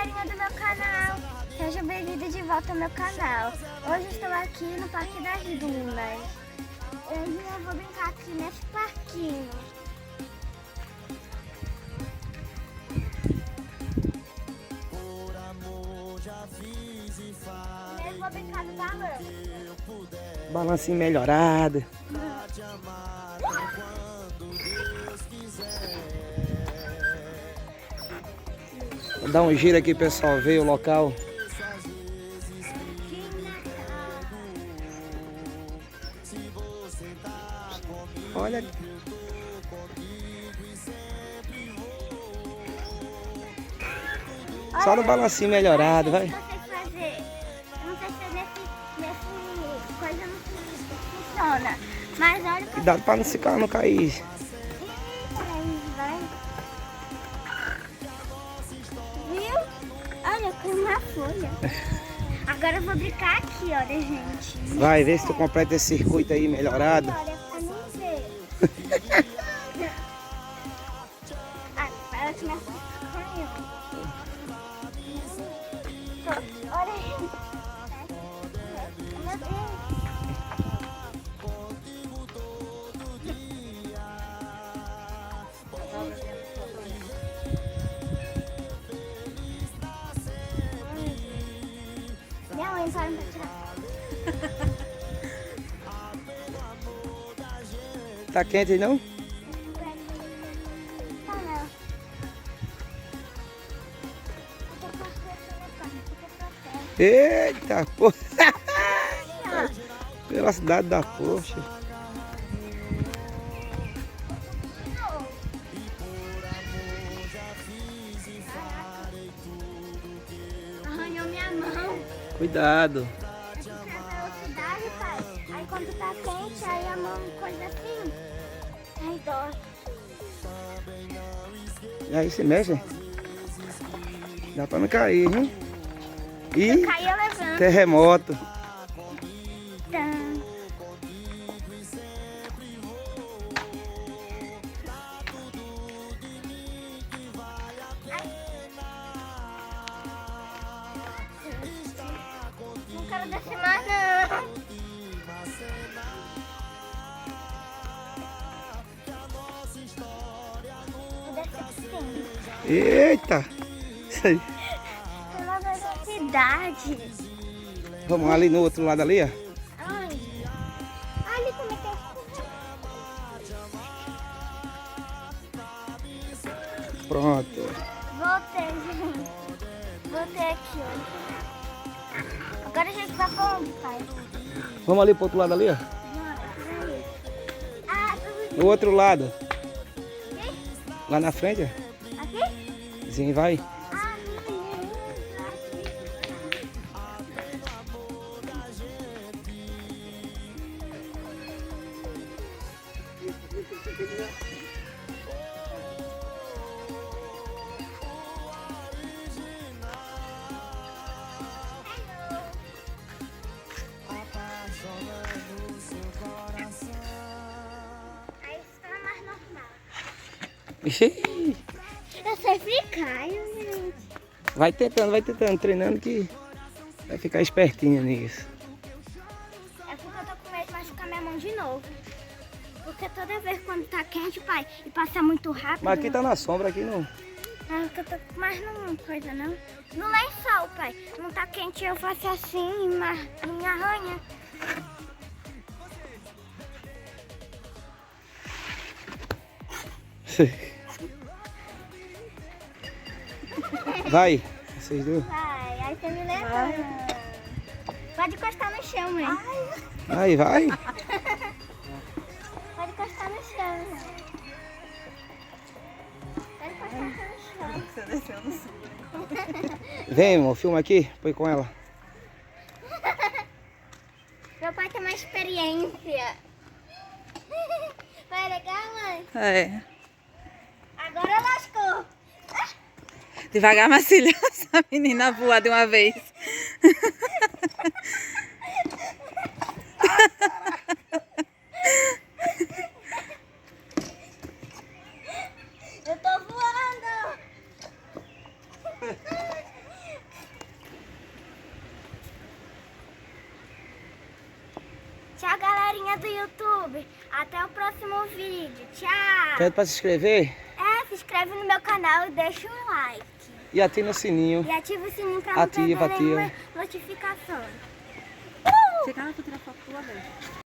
galerinha do meu canal, sejam bem-vindos de volta ao meu canal. Hoje estou aqui no Parque das Dunas. Hoje eu vou brincar aqui nesse parquinho. Eu vou brincar no balanço. Balancinho melhorado. Vou dar um giro aqui, pessoal, ver o local. Olha. Só no balancinho melhorado, vai. Eu não sei se nesse coisa não funciona. Mas olha pra... Cuidado pra não cair. Ih, vai. Viu? Olha, com uma folha. Agora eu vou brincar aqui, olha, gente. Vai, ver se tu completa esse circuito aí melhorado. Olha, pra não ver. Parece minha caiu. Olha aí. Meu Deus. Minha mãe para pra tirar. Tá quente aí não? Tá não. Eita, pô. Pela cidade da poxa. Arranhou minha mão. Cuidado. É porque a velocidade, pai. Aí quando tá quente, aí a mão coisa assim. Aí dói. E aí se mexe? Dá pra não cair, hein? E Caiu, eu levanto. terremoto. Tan. Não quero descer mais, não. Vou descer sim. Eita. Isso aí. Pela velocidade. Vamos ali no outro lado ali, ó. Ai. Ali como é que é? Pronto. Voltei, gente. Voltei aqui, olha. Agora a gente vai pra onde, pai? Vamos ali pro outro lado ali, ó. Peraí. Ah, No outro lado. aqui? Lá na frente, ó. Aqui? Sim, vai. Ah, aí está mais normal. Ixi. Eu sempre caio, gente. Vai tentando, treinando que vai ficar espertinho nisso. É porque eu tô com medo de machucar minha mão de novo. Porque toda vez quando tá quente, pai, e passa muito rápido... Mas aqui tá na sombra, aqui não. É porque eu tô... Mas não coisa não. No lençol, pai. Não tá quente, eu faço assim, mas não me arranha. Vai, vocês dois. Vai, aí você me levanta. Pode encostar no chão, mãe. Vai, vai. Pode encostar no chão. Pode encostar no chão. Vem, amor, filma aqui, põe com ela. Meu pai tem uma experiência. Foi legal, mãe? É. Agora lascou. Devagar, Marcília. Essa menina voa de uma vez. Eu tô voando. Tchau, galerinha do YouTube. Até o próximo vídeo. Tchau. Pede pra se inscrever Se inscreve no meu canal e deixa um like. e ativa o sininho. E ativa o sininho pra não Ativa, perder nenhuma ativa. notificação. Chega lá pra tirar foto tua, velho.